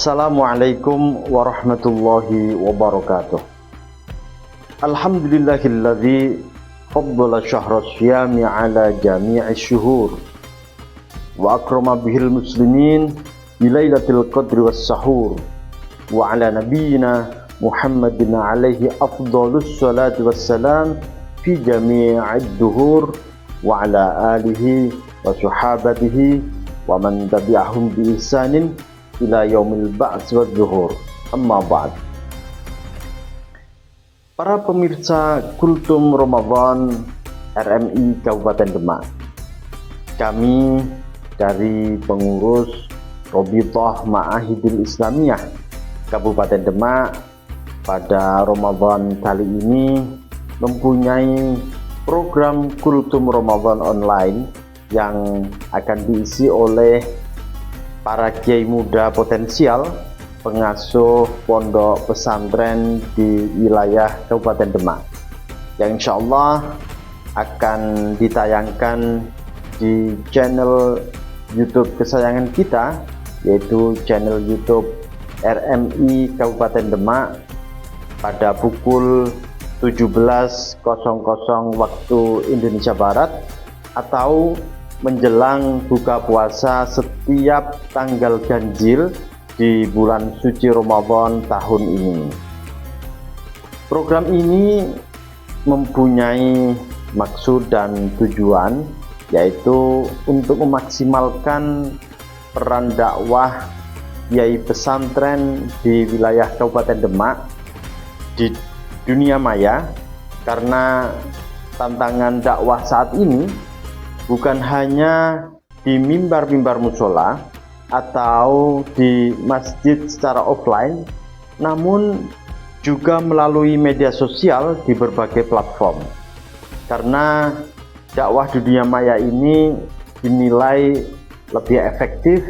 Assalamualaikum warahmatullahi wabarakatuh. Alhamdulillahilladzi faddala syahra syiyami ala jami'i syuhur wa akrama bihil muslimin bilailatil qadri was sahur wa ala nabiyyina Muhammadin alaihi afdhalus salatu wassalam fi jami'id duhur wa ala alihi wa sahabatihi wa man tabi'ahum bi ihsanin ila yaumil ba'ts wad zuhur. Amma ba'd. Para pemirsa Kultum Ramadan RMI Kabupaten Demak, kami dari pengurus Robitoh Ma'ahidil Islamiyah Kabupaten Demak pada Ramadan kali ini mempunyai program Kultum Ramadan online yang akan diisi oleh para kiai muda potensial pengasuh pondok pesantren di wilayah Kabupaten Demak, yang insya Allah akan ditayangkan di channel YouTube kesayangan kita, yaitu channel YouTube RMI Kabupaten Demak pada pukul 17.00 waktu Indonesia Barat atau menjelang buka puasa setiap tanggal ganjil di bulan suci Ramadan tahun ini. Program ini mempunyai maksud dan tujuan, yaitu untuk memaksimalkan peran dakwah kiai pesantren di wilayah Kabupaten Demak di dunia maya, karena tantangan dakwah saat ini bukan hanya di mimbar-mimbar musola atau di masjid secara offline, namun juga melalui media sosial di berbagai platform. Karena dakwah di dunia maya ini dinilai lebih efektif,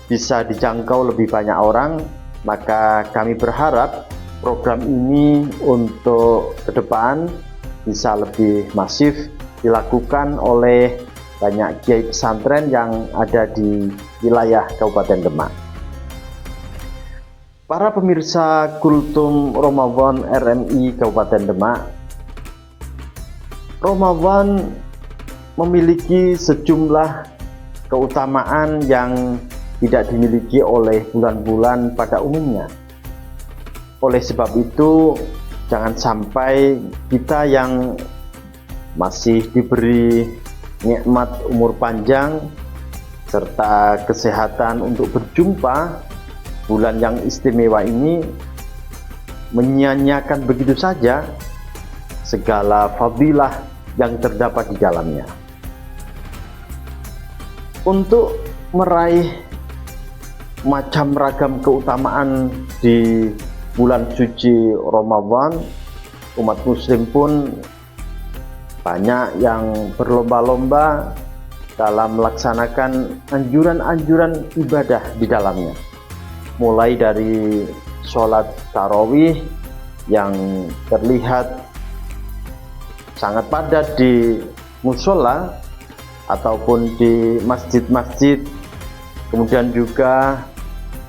bisa dijangkau lebih banyak orang, maka kami berharap program ini untuk ke depan bisa lebih masif dilakukan oleh banyak kiai pesantren yang ada di wilayah Kabupaten Demak. Para pemirsa Kultum Ramadan RMI Kabupaten Demak, Ramadan memiliki sejumlah keutamaan yang tidak dimiliki oleh bulan-bulan pada umumnya. Oleh sebab itu, jangan sampai kita yang masih diberi nikmat umur panjang serta kesehatan untuk berjumpa bulan yang istimewa ini menyia-nyiakan begitu saja segala fadilah yang terdapat di dalamnya. Untuk meraih macam ragam keutamaan di bulan suci Ramadan, umat muslim pun banyak yang berlomba-lomba dalam melaksanakan anjuran-anjuran ibadah di dalamnya, mulai dari sholat tarawih yang terlihat sangat padat di musola ataupun di masjid-masjid. Kemudian juga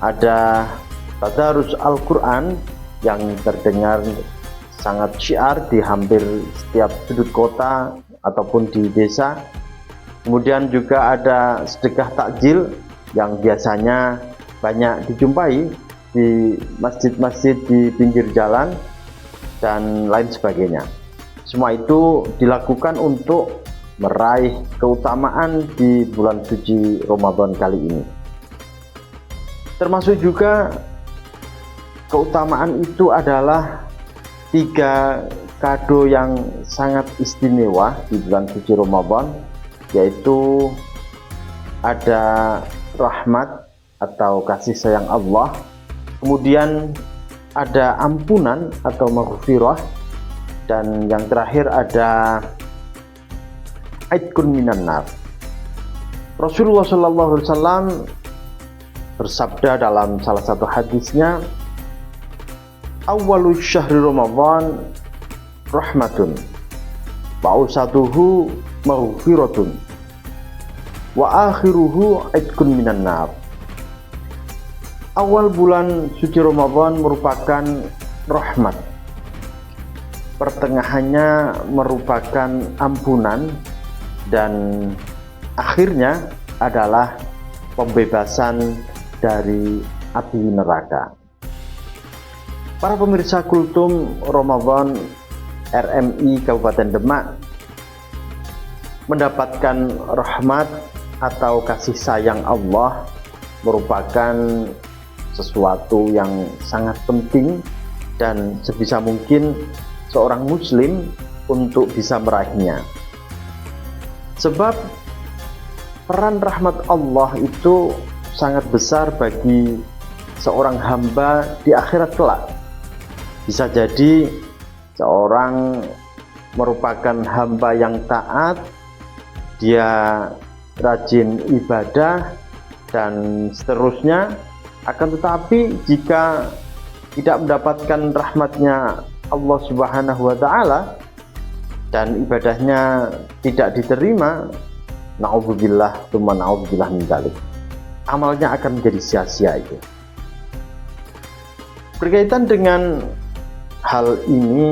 ada tadarus Al-Quran yang terdengar sangat syiar di hampir setiap sudut kota ataupun di desa. Kemudian juga ada sedekah takjil yang biasanya banyak dijumpai di masjid-masjid di pinggir jalan dan lain sebagainya. Semua itu dilakukan untuk meraih keutamaan di bulan suci Ramadan kali ini. Termasuk juga keutamaan itu adalah 3 kado yang sangat istimewa di bulan suci Ramadan, yaitu ada rahmat atau kasih sayang Allah, kemudian ada ampunan atau maghfirah, dan yang terakhir ada aitqun minan nar. Rasulullah SAW bersabda dalam salah satu hadisnya, awwalu syahri Ramadan rahmatun wa ausatuhu maghfiratun wa akhiruhu aitqun minan nar. Awal bulan suci Ramadan merupakan rahmat, pertengahannya merupakan ampunan, dan akhirnya adalah pembebasan dari api neraka. Para pemirsa Kultum Ramadan RMI Kabupaten Demak, mendapatkan rahmat atau kasih sayang Allah merupakan sesuatu yang sangat penting dan sebisa mungkin seorang muslim untuk bisa meraihnya. Sebab peran rahmat Allah itu sangat besar bagi seorang hamba di akhirat kelak. Bisa jadi seorang merupakan hamba yang taat, dia rajin ibadah dan seterusnya, akan tetapi jika tidak mendapatkan rahmatnya Allah Subhanahu wa Ta'ala dan ibadahnya tidak diterima, na'udzubillah tsumma na'udzubillah min dzalik, amalnya akan menjadi sia-sia itu. Berkaitan dengan hal ini,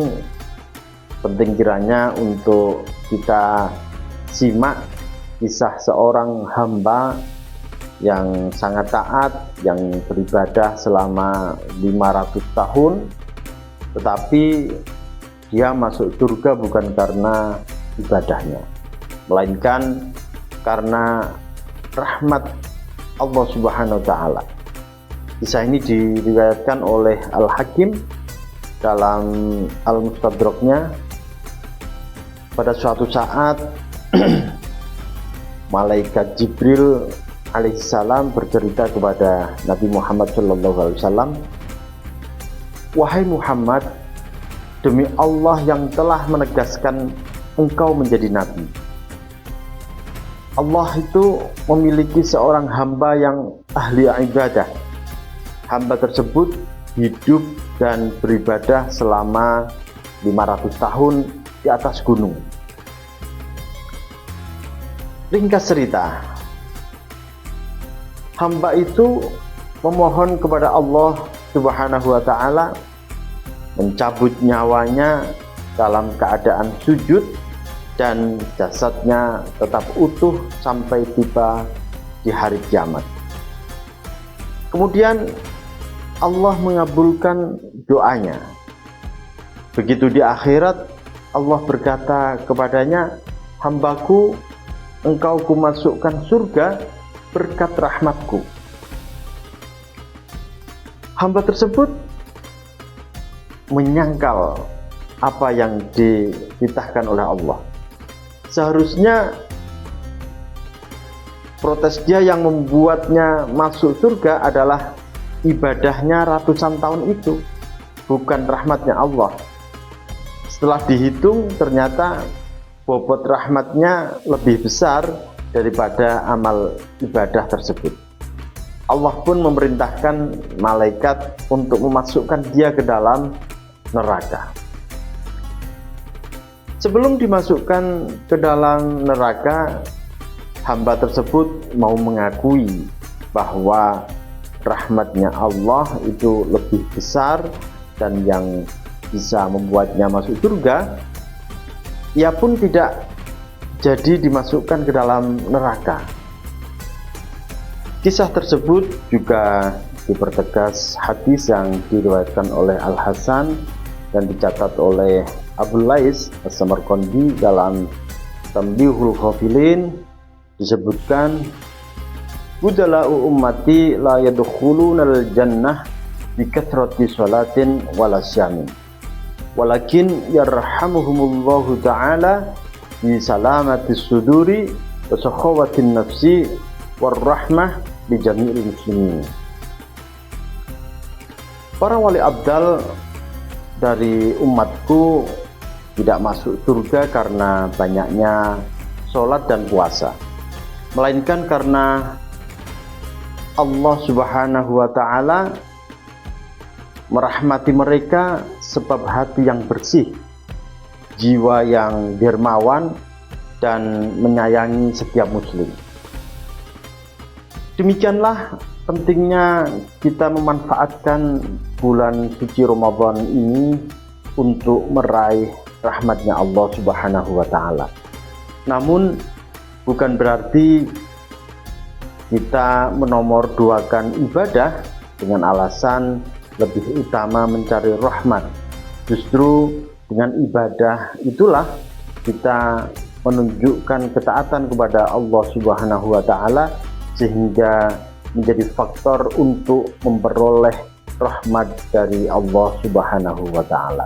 penting kiranya untuk kita simak kisah seorang hamba yang sangat taat, yang beribadah selama 500 tahun, tetapi dia masuk surga bukan karena ibadahnya, melainkan karena rahmat Allah Subhanahu wa Ta'ala. Kisah ini diriwayatkan oleh Al-Hakim dalam Al-Mustadraknya. Pada suatu saat malaikat Jibril alaihissalam bercerita kepada Nabi Muhammad SAW, "Wahai Muhammad, demi Allah yang telah menegaskan engkau menjadi nabi, Allah itu memiliki seorang hamba yang ahli ibadah. Hamba tersebut hidup dan beribadah selama 500 tahun di atas gunung." Ringkas cerita, hamba itu memohon kepada Allah Subhanahu wa Ta'ala mencabut nyawanya dalam keadaan sujud dan jasadnya tetap utuh sampai tiba di hari kiamat. Kemudian Allah mengabulkan doanya. Begitu di akhirat, Allah berkata kepadanya, "Hambaku, engkau kumasukkan surga berkat rahmatku." Hamba tersebut menyangkal apa yang dititahkan oleh Allah. Seharusnya protes dia yang membuatnya masuk surga adalah ibadahnya ratusan tahun itu, bukan rahmatnya Allah. Setelah dihitung, ternyata bobot rahmatnya lebih besar daripada amal ibadah tersebut. Allah pun memerintahkan malaikat untuk memasukkan dia ke dalam neraka. Sebelum dimasukkan ke dalam neraka, hamba tersebut mau mengakui bahwa rahmatnya Allah itu lebih besar dan yang bisa membuatnya masuk surga. Ia pun tidak jadi dimasukkan ke dalam neraka. Kisah tersebut juga dipertegas hadis yang diriwayatkan oleh Al-Hasan dan dicatat oleh Abu Lais As-Samarqandi dalam Tambihul Ghafilin. Disebutkan, "Budala'u ummati la yadkhulunal jannah bi kathrati sholatin wala syamin, walakin yarhamuhumullahu ta'ala bi salamatis suduri wa sakhawatin nafsi warahmah di jami'il muslimin." Para wali abdal dari umatku tidak masuk surga karena banyaknya sholat dan puasa, melainkan karena Allah Subhanahu wa Ta'ala merahmati mereka sebab hati yang bersih, jiwa yang dermawan, dan menyayangi setiap muslim. Demikianlah pentingnya kita memanfaatkan bulan suci Ramadan ini untuk meraih rahmatnya Allah Subhanahu wa Ta'ala. Namun bukan berarti kita menomorduakan ibadah dengan alasan lebih utama mencari rahmat. Justru dengan ibadah itulah kita menunjukkan ketaatan kepada Allah Subhanahu wa Ta'ala, sehingga menjadi faktor untuk memperoleh rahmat dari Allah Subhanahu wa Ta'ala.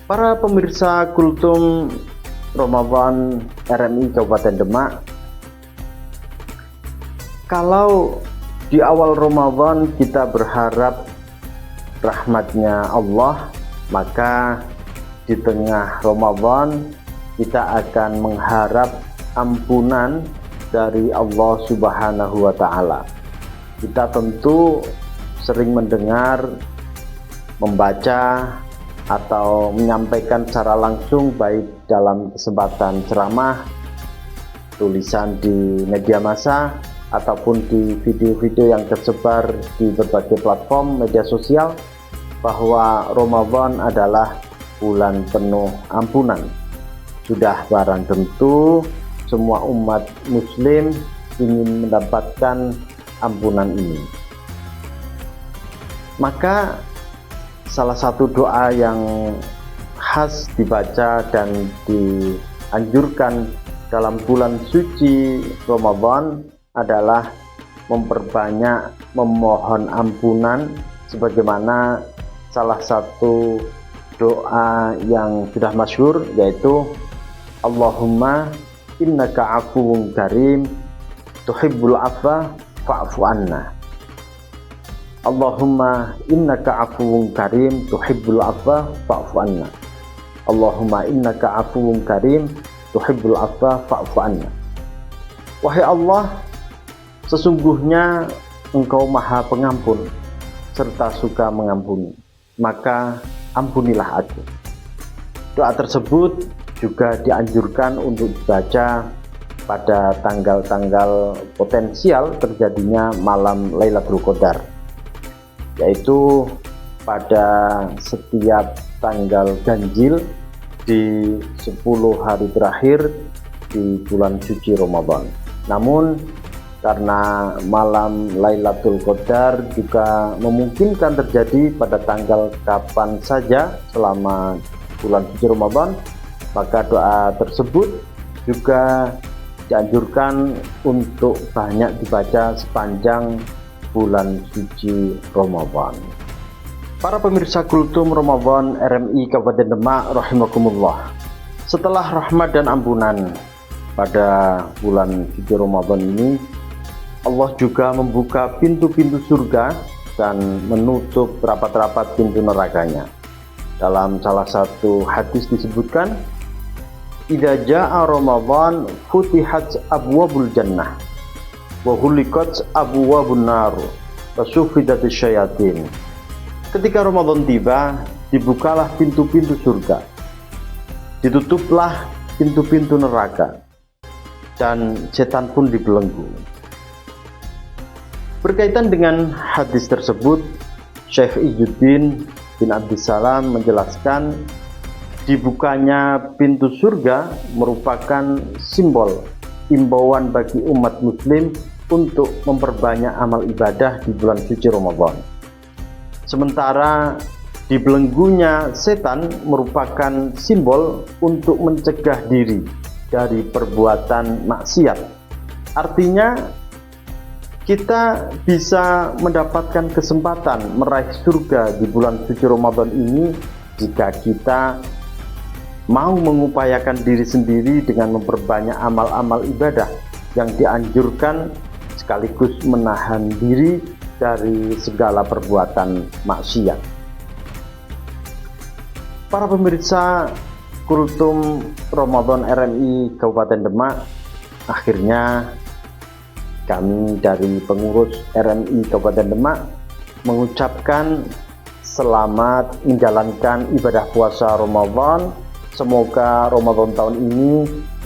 Para pemirsa Kultum Ramadan RMI Kabupaten Demak, kalau di awal Ramadan kita berharap rahmatnya Allah, maka di tengah Ramadan kita akan mengharap ampunan dari Allah Subhanahu wa Ta'ala. Kita tentu sering mendengar, membaca, atau menyampaikan secara langsung, baik dalam kesempatan ceramah, tulisan di media massa, ataupun di video-video yang tersebar di berbagai platform media sosial, bahwa Ramadan adalah bulan penuh ampunan. Sudah barang tentu semua umat muslim ingin mendapatkan ampunan ini. Maka salah satu doa yang khas dibaca dan dianjurkan dalam bulan suci Ramadan adalah memperbanyak memohon ampunan, sebagaimana salah satu doa yang sudah masyhur, yaitu Allahumma innaka afuwun karim tuhibbul afwa fa'fu anna. Allahumma innaka afuwun karim tuhibbul afwa fa'fu anna. Allahumma innaka afuwun karim tuhibbul afwa fa'fu anna. Wahai Allah, sesungguhnya Engkau Maha Pengampun serta suka mengampuni, maka ampunilah aku. Doa tersebut juga dianjurkan untuk dibaca pada tanggal-tanggal potensial terjadinya malam Lailatul Qadar, yaitu pada setiap tanggal ganjil di 10 hari terakhir di bulan suci Ramadan. Namun karena malam Lailatul Qadar juga memungkinkan terjadi pada tanggal kapan saja selama bulan suci Ramadan, maka doa tersebut juga dianjurkan untuk banyak dibaca sepanjang bulan suci Ramadan. Para pemirsa Kultum Ramadan RMI Kabupaten Demak rahimakumullah, setelah rahmat dan ampunan pada bulan suci Ramadan ini, Allah juga membuka pintu-pintu surga dan menutup rapat-rapat pintu nerakanya. Dalam salah satu hadis disebutkan, idza jaa Ramadan futihat abwabul jannah wa hulikat abwabun nar wa sufidatis syayatin. Ketika Ramadan tiba, dibukalah pintu-pintu surga, ditutuplah pintu-pintu neraka, dan setan pun dibelenggu. Berkaitan dengan hadis tersebut, Syekh Izzuddin bin Abdissalam menjelaskan, dibukanya pintu surga merupakan simbol imbauan bagi umat muslim untuk memperbanyak amal ibadah di bulan suci Ramadan. Sementara dibelenggunya setan merupakan simbol untuk mencegah diri dari perbuatan maksiat. Artinya kita bisa mendapatkan kesempatan meraih surga di bulan suci Ramadan ini jika kita mau mengupayakan diri sendiri dengan memperbanyak amal-amal ibadah yang dianjurkan, sekaligus menahan diri dari segala perbuatan maksiat. Para pemirsa Kultum Ramadan RMI Kabupaten Demak, akhirnya kami dari pengurus RMI Kabupaten Demak mengucapkan selamat menjalankan ibadah puasa Ramadan. Semoga Ramadan tahun ini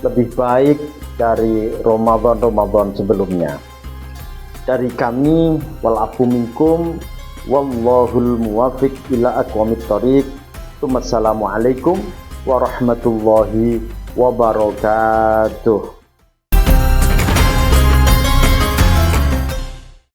lebih baik dari Ramadan-Ramadan sebelumnya. dari kami, wal afu minkum, wallahul muwafiq ila aqwamit thoriq. Assalamualaikum warahmatullahi wabarakatuh.